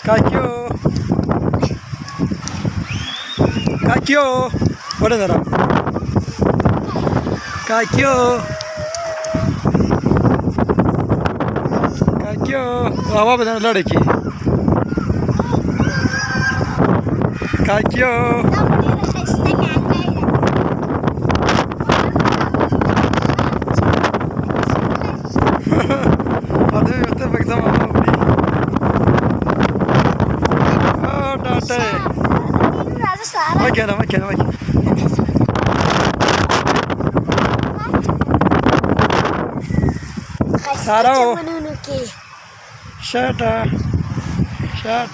Kacyo. Kacyo. What is that? Kacyo. Kacyo. Hava beden लड़की. Kacyo. Hadi yürüte bak zaman oldu. Makine. Sarah. Shut up.